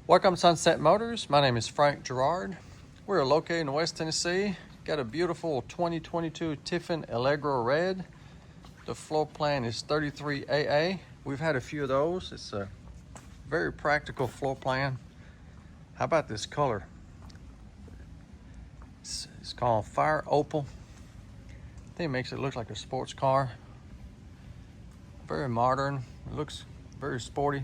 Welcome to Sunset Motors. My name is Frank Gerard. We're located in West Tennessee. Got a beautiful 2022 Tiffin Allegro Red. The floor plan is 33AA. We've had a few of those. It's a very practical floor plan. How about this color? It's called Fire Opal. I think it makes it look like a sports car. Very modern. It looks very sporty.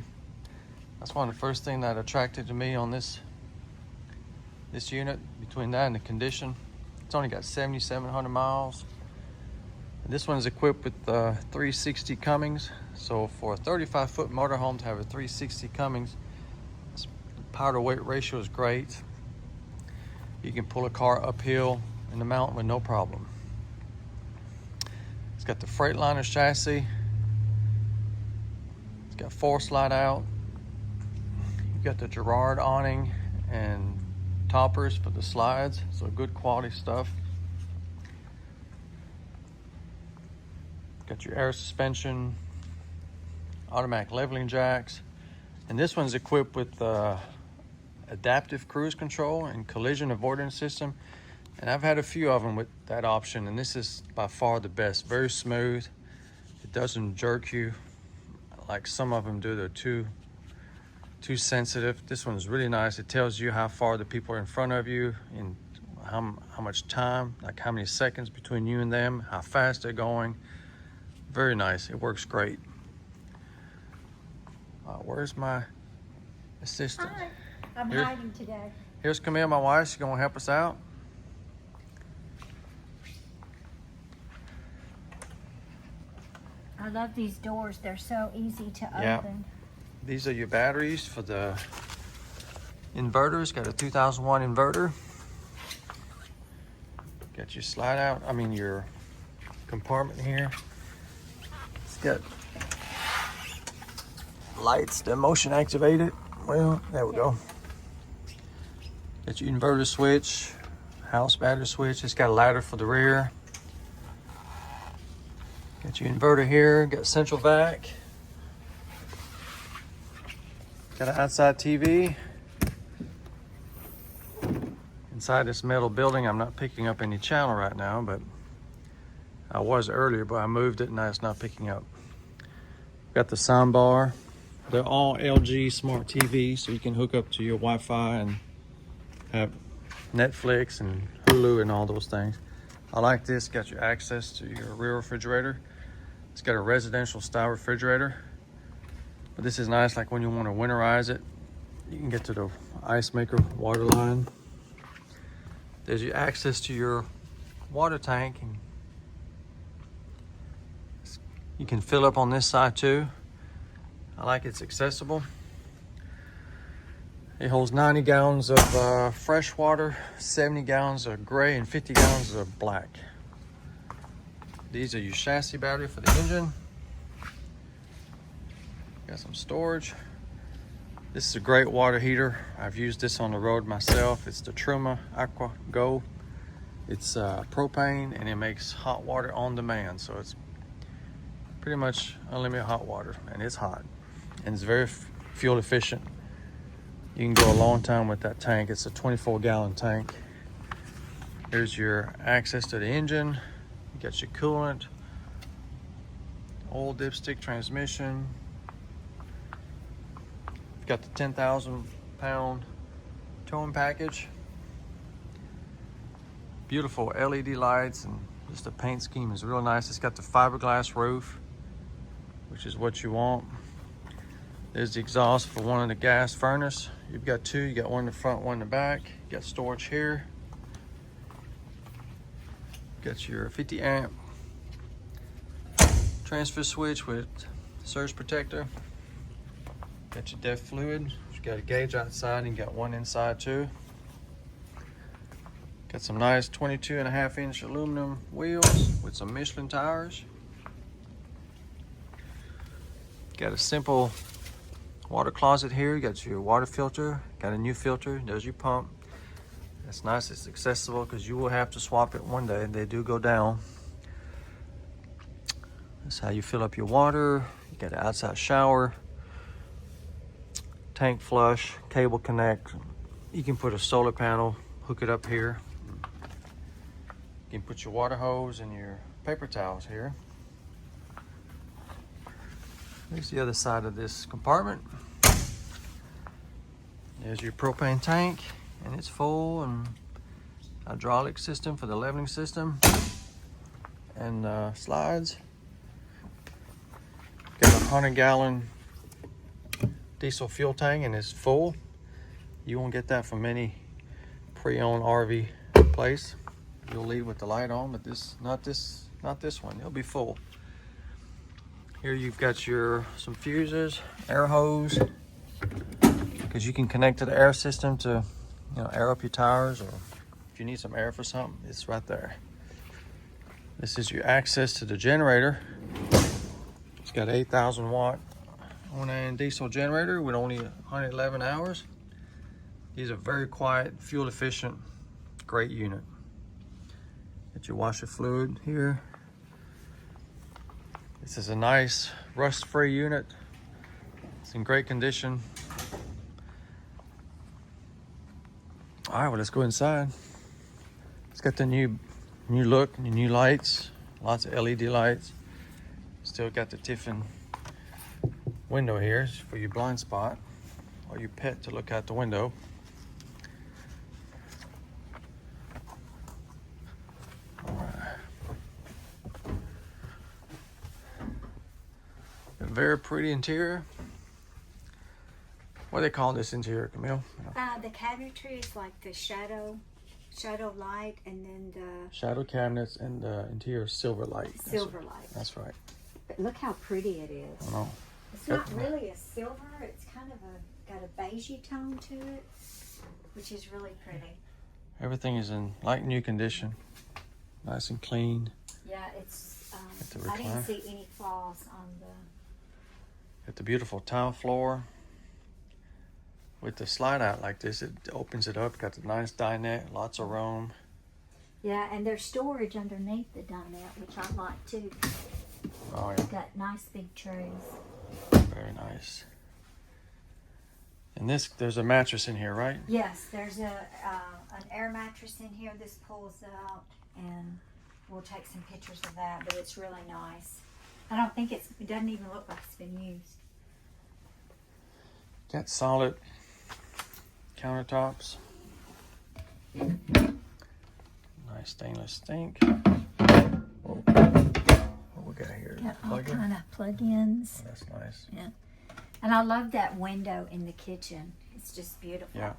That's one of the first things that attracted to me on this unit. Between that and the condition, it's only got 7,700 miles. And this one is equipped with 360 Cummins. So for a 35-foot motorhome to have a 360 Cummins, the power to weight ratio is great. You can pull a car uphill in the mountain with no problem. It's got the Freightliner chassis. It's got 4 slide out. Got the Gerard awning and toppers for the slides, so good quality stuff. Got your air suspension, automatic leveling jacks, and this one's equipped with adaptive cruise control and collision avoidance system. And I've had a few of them with that option, and this is by far the best. Very smooth. It doesn't jerk you like some of them do. They're too sensitive. This one's really nice. It tells you how far the people are in front of you and how much time, like how many seconds between you and them, how fast they're going. Very nice. It works great. Where's my assistant? Hi. I'm hiding today. Here's Camille, my wife. She's gonna help us out. I love these doors. They're so easy to open. These are your batteries for the inverters. Got a 2001 inverter. Got your slide out, your compartment here. It's got lights that motion activated. Well, there we go. Got your inverter switch, house battery switch. It's got a ladder for the rear. Got your inverter here, got central vac. Got an outside TV. Inside this metal building, I'm not picking up any channel right now, but I was earlier, but I moved it and now it's not picking up. Got the sound bar. They're all LG smart TVs, so you can hook up to your Wi-Fi and have Netflix and Hulu and all those things. I like this. Got your access to your rear refrigerator. It's got a residential style refrigerator. But this is nice, like when you want to winterize it, you can get to the ice maker water line. There's your access to your water tank, and you can fill up on this side too. I like it's accessible. It holds 90 gallons of fresh water, 70 gallons of gray, and 50 gallons of black. These are your chassis battery for the engine. Got some storage. This is a great water heater. I've used this on the road myself. It's the Truma Aqua Go. It's propane, and it makes hot water on demand. So it's pretty much unlimited hot water, and it's hot. And it's very fuel efficient. You can go a long time with that tank. It's a 24-gallon tank. Here's your access to the engine. You got your coolant, oil dipstick transmission. Got the 10,000-pound towing package. Beautiful LED lights, and just the paint scheme is real nice. It's got the fiberglass roof, which is what you want. There's the exhaust for one of the gas furnace. You've got 2. You got one in the front, one in the back. You got storage here. Got your 50 amp transfer switch with surge protector. Got your depth fluid. You got a gauge outside, and you got one inside too. Got some nice 22.5-inch aluminum wheels with some Michelin tires. Got a simple water closet here. You got your water filter. Got a new filter. There's your pump. That's nice. It's accessible because you will have to swap it one day. They do go down. That's how you fill up your water. You got an outside shower. tank flush, cable connect. You can put a solar panel, hook it up here. You can put your water hose and your paper towels here. Here's the other side of this compartment. There's your propane tank, and it's full, and hydraulic system for the leveling system, and slides. Got a 100-gallon diesel fuel tank, and it's full. You won't get that from any pre-owned RV place. You'll leave with the light on, but not this one. It'll be full. Here you've got some fuses, air hose, because you can connect to the air system to, air up your tires, or if you need some air for something, it's right there. This is your access to the generator. It's got 8,000 watt on-end diesel generator with only 111 hours. These are very quiet, fuel efficient, great unit. Get your washer fluid here. This is a nice rust-free unit. It's in great condition. All right, well, let's go inside. It's got the new look, the new lights, lots of LED lights. Still got the Tiffin window here for your blind spot or your pet to look out the window. Very pretty interior. What do they call this interior, Camille? The cabinetry is like the shadow light, and then the shadow cabinets, and the interior silver light. Silver light. That's right. But look how pretty it is. I know. It's not really a silver. It's kind of got a beigey tone to it, which is really pretty. Everything is in like new condition, nice and clean. Yeah, it's. I didn't see any flaws on the. Got the beautiful tile floor. With the slide out like this, it opens it up. Got the nice dinette, lots of room. Yeah, and there's storage underneath the dinette, which I like too. Oh yeah. Got nice big trays. Very nice. And there's a mattress in here, right? Yes, there's an air mattress in here. This pulls out, and we'll take some pictures of that. But it's really nice. I don't think it doesn't even look like it's been used. Got solid countertops. Nice stainless sink. What we got here? Got all kind of plug-ins. Oh, that's nice. Yeah. And I love that window in the kitchen. It's just beautiful. Yeah.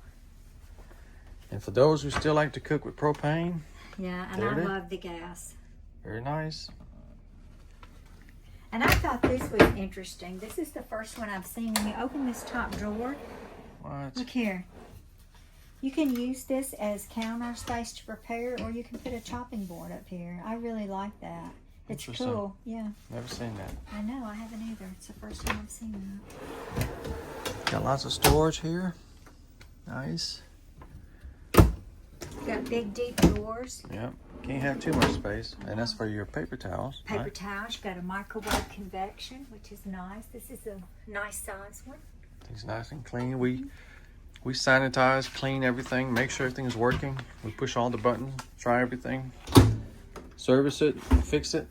And for those who still like to cook with propane. Yeah, and I love the gas. Very nice. And I thought this was interesting. This is the first one I've seen. When you open this top drawer, What? look here. You can use this as counter space to prepare, or you can put a chopping board up here. I really like that. It's cool. Yeah. Never seen that. I know. I haven't either. It's the first time I've seen that. Got lots of storage here. Nice. Got big, deep drawers. Yep. Can't have too much space. And that's for your paper towels. Paper right? towels. Got a microwave convection, which is nice. This is a nice size one. Things nice and clean. We sanitize, clean everything, make sure everything's working. We push all the buttons, try everything, service it, fix it.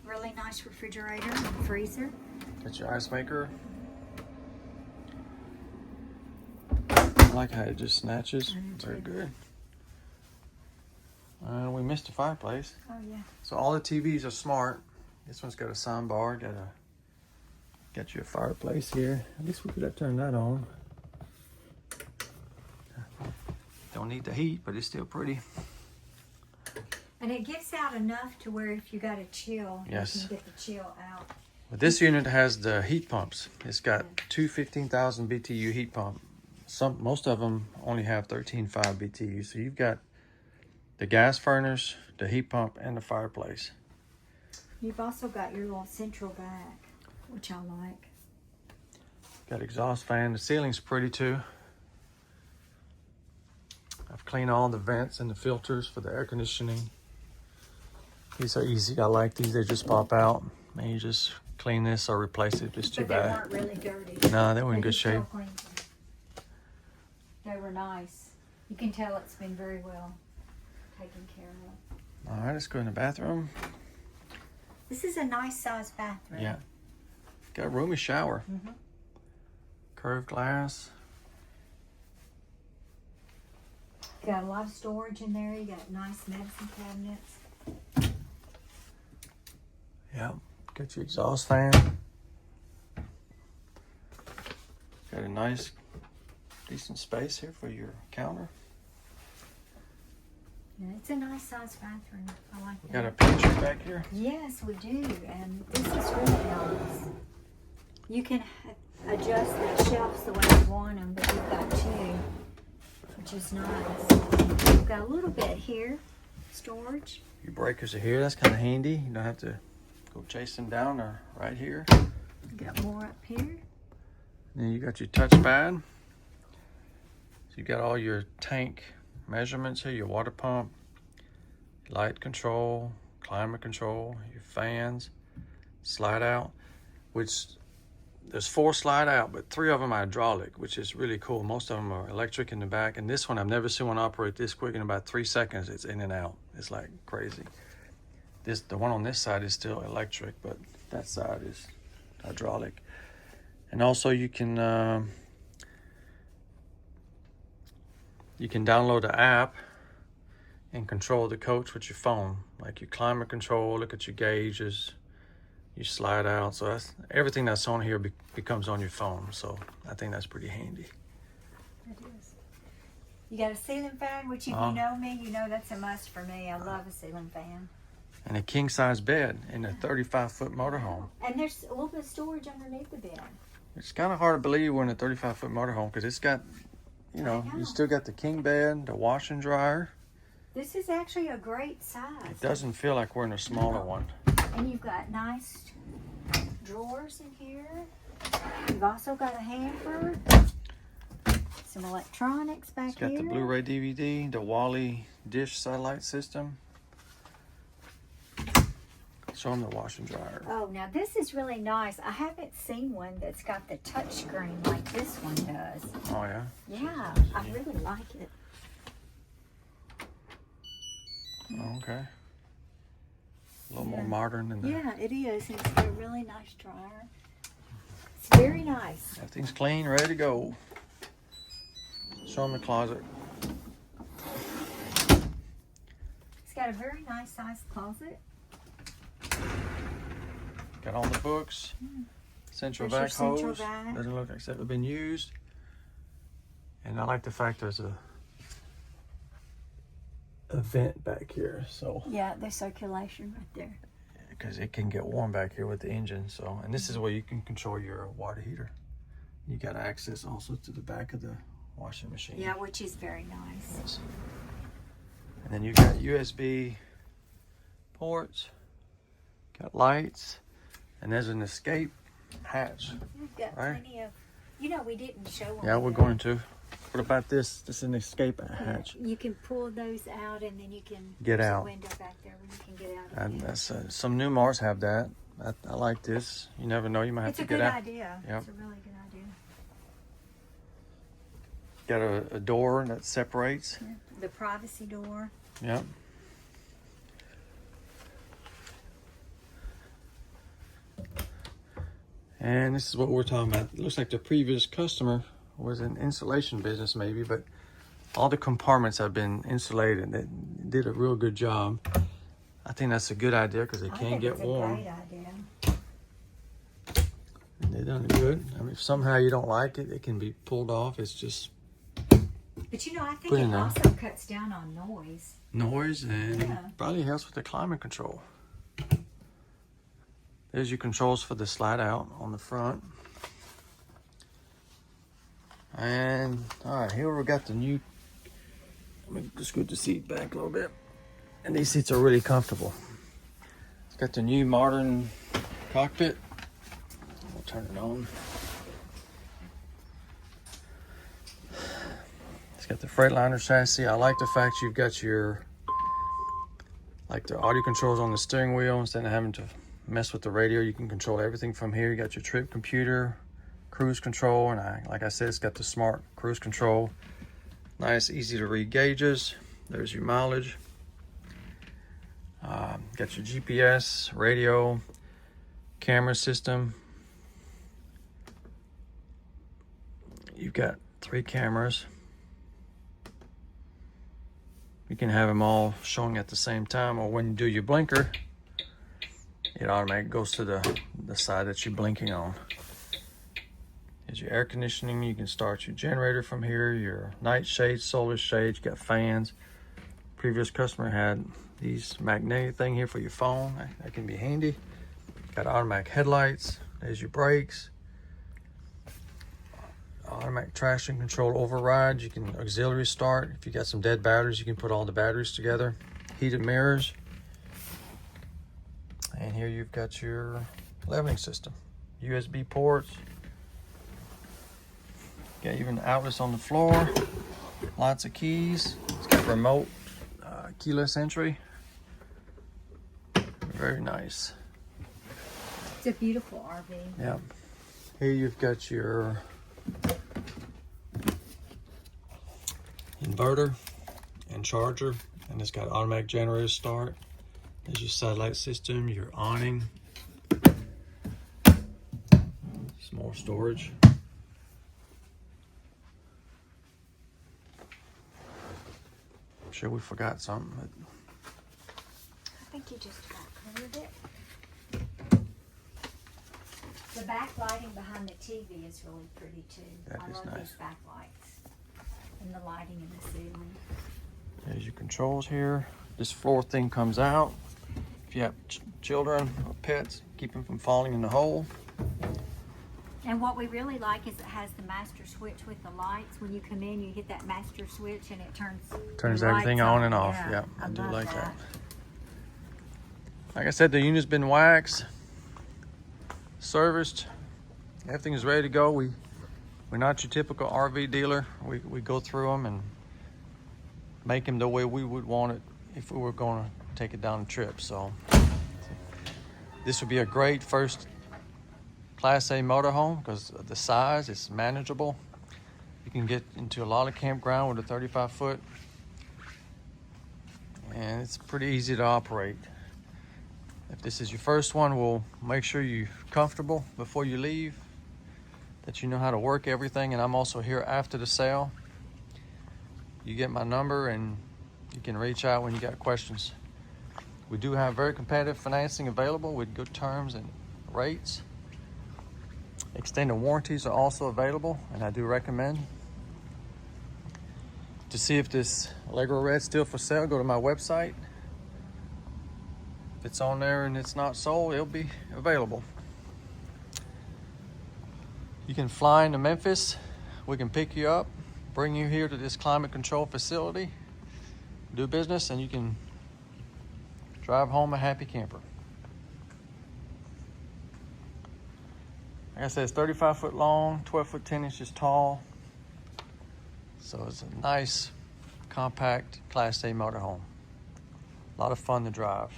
Really nice refrigerator and freezer. Got your ice maker. I like how it just snatches. Very good. We missed the fireplace. Oh yeah. So all the TVs are smart. This one's got a sound bar. Got you a fireplace here. At least we could have turned that on. Don't need the heat, but it's still pretty. And it gets out enough to where if you got a chill, Yes. you can get the chill out. But this unit has the heat pumps. It's got two 15,000 BTU heat pump. Most of them only have 13.5 BTU. So you've got the gas furnace, the heat pump, and the fireplace. You've also got your little central vac, which I like. Got exhaust fan. The ceiling's pretty too. I've cleaned all the vents and the filters for the air conditioning. These are easy. I like these. They just pop out. And you just clean this or replace it. It's too But they bad. weren't really dirty. No, they were in But good you still shape. cleaned them. nice. You can tell it's been very well taken care of. All right, let's go in the bathroom. This is a nice sized bathroom. Yeah. Got a roomy shower. Mm-hmm. Curved glass. Got a lot of storage in there. You got nice medicine cabinets. Yeah. Got your exhaust fan. Got a nice, decent space here for your counter. Yeah, it's a nice sized bathroom. I like We that. got a pantry back here. Yes, we do, and this is really nice. You can adjust the shelves the way you want them, but you've got two, which is nice. You've got a little bit here, storage. Your breakers are here. That's kind of handy. You don't have to go chase them down. They're right here. Got more up here. Then you got your touchpad. So you got all your tank measurements here, your water pump, light control, climate control, your fans, slide out, which there's 4 slide out, but 3 of them are hydraulic, which is really cool. Most of them are electric in the back, and this one, I've never seen one operate this quick. In about 3 seconds, it's in and out. It's like crazy. The one on this side is still electric, but that side is hydraulic. And also you can download the app and control the coach with your phone, like your climate control, look at your gauges, you slide out. So that's everything that's on here becomes on your phone. So I think that's pretty handy. It is. You got a ceiling fan, which if you know me, you know that's a must for me. I love a ceiling fan. And a king size bed in a 35-foot motorhome. And there's a little bit of storage underneath the bed. It's kind of hard to believe we're in a 35-foot motorhome because it's got, you know, you still got the king bed, the wash and dryer. This is actually a great size. It doesn't feel like we're in a smaller one. And you've got nice drawers in here. You've also got a hamper. Some electronics back It's got here. the Blu-ray DVD, the Wally dish satellite system. Show them the wash and dryer. Oh, now this is really nice. I haven't seen one that's got the touch screen like this one does. Oh, yeah? Yeah, I really like it. Oh, okay. A little more modern than that. Yeah, it is. And it's got a really nice dryer. It's very nice. Everything's clean, ready to go. Show them the closet. It's got a very nice sized closet. Got all the books. Central There's vac your hose. central vac. Doesn't look like it's ever been used. And I like the fact there's a vent back here, so Yeah, there's circulation right there. because it can get warm back here with the engine. So, and this is where you can control your water heater. You got access also to the back of the washing machine. Yeah, which is very nice. And then you got USB ports, got lights, and there's an escape hatch. We've got Right. plenty of, you know, we didn't show them. Yeah, we're going to. What about this? This is an escape hatch. You can pull those out and then you can Get there's out. a window back there where you can get out. And again. that's some new Mars have that. I like this. You never know, you might have It's to a get good out. idea. Yep. It's a really good idea. Got a door that separates. Yeah. The privacy door. Yep. And this is what we're talking about. It looks like the previous customer was in insulation business maybe, but all the compartments have been insulated. They did a real good job. I think that's a good idea because they I can think get it's warm. a great idea. And they done good. I mean, if somehow you don't like it, it can be pulled off. It's just But you know, I think Put it in there. also cuts down on noise. noise and Yeah. probably helps with the climate control. There's your controls for the slide out on the front. And all right, here we got the new. Let me just scoot the seat back a little bit. And these seats are really comfortable. It's got the new modern cockpit. We'll turn it on. It's got the Freightliner chassis. I like the fact you've got your, like the audio controls on the steering wheel. Instead of having to mess with the radio, you can control everything from here. You got your trip computer, cruise control, and like I said, it's got the smart cruise control. Nice, easy to read gauges. There's your mileage. Got your GPS, radio, camera system. You've got 3 cameras. You can have them all showing at the same time, or when you do your blinker, it automatically goes to the side that you're blinking on. Here's your air conditioning. You can start your generator from here, your night shades, solar shades, you got fans. Previous customer had these magnetic thing here for your phone. That can be handy. Got automatic headlights. There's your brakes. Automatic traction control override. You can auxiliary start. If you got some dead batteries, you can put all the batteries together. Heated mirrors. And here you've got your leveling system. USB ports. Got even outlets on the floor. Lots of keys. It's got remote keyless entry. Very nice. It's a beautiful RV. Yeah. Here you've got your inverter and charger, and it's got automatic generator start. There's your satellite system, your awning, some more storage. I'm sure we forgot something. But I think you just about covered it. The backlighting behind the TV is really pretty too. That I is love nice. these backlights and the lighting in the ceiling. there's your controls here. This floor thing comes out. If you have children or pets, keep them from falling in the hole. And what we really like is it has the master switch with the lights. When you come in, you hit that master switch and it turns the Everything lights on and off. Yeah, I do love like that. Like I said, the unit's been waxed, serviced. Everything is ready to go. We're not your typical RV dealer. We go through them and make them the way we would want it if we were going to take it down a trip. So this would be a great first Class A motorhome because of the size. It's manageable. You can get into a lot of campground with a 35-foot, and it's pretty easy to operate. If this is your first one, we'll make sure you're comfortable before you leave, that you know how to work everything, and I'm also here after the sale. You get my number and you can reach out when you got questions. We do have very competitive financing available with good terms and rates. Extended warranties are also available, and I do recommend. To see if this Allegro Red's still for sale, go to my website. If it's on there and it's not sold, it'll be available. You can fly into Memphis. We can pick you up, bring you here to this climate control facility, do business, and you can drive home a happy camper. Like I said, it's 35 foot long, 12 foot 10 inches tall. So it's a nice, compact Class A motorhome. A lot of fun to drive.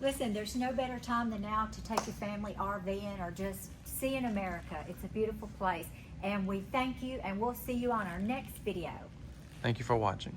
Listen, there's no better time than now to take your family RVing or just seeing America. It's a beautiful place. And we thank you, and we'll see you on our next video. Thank you for watching.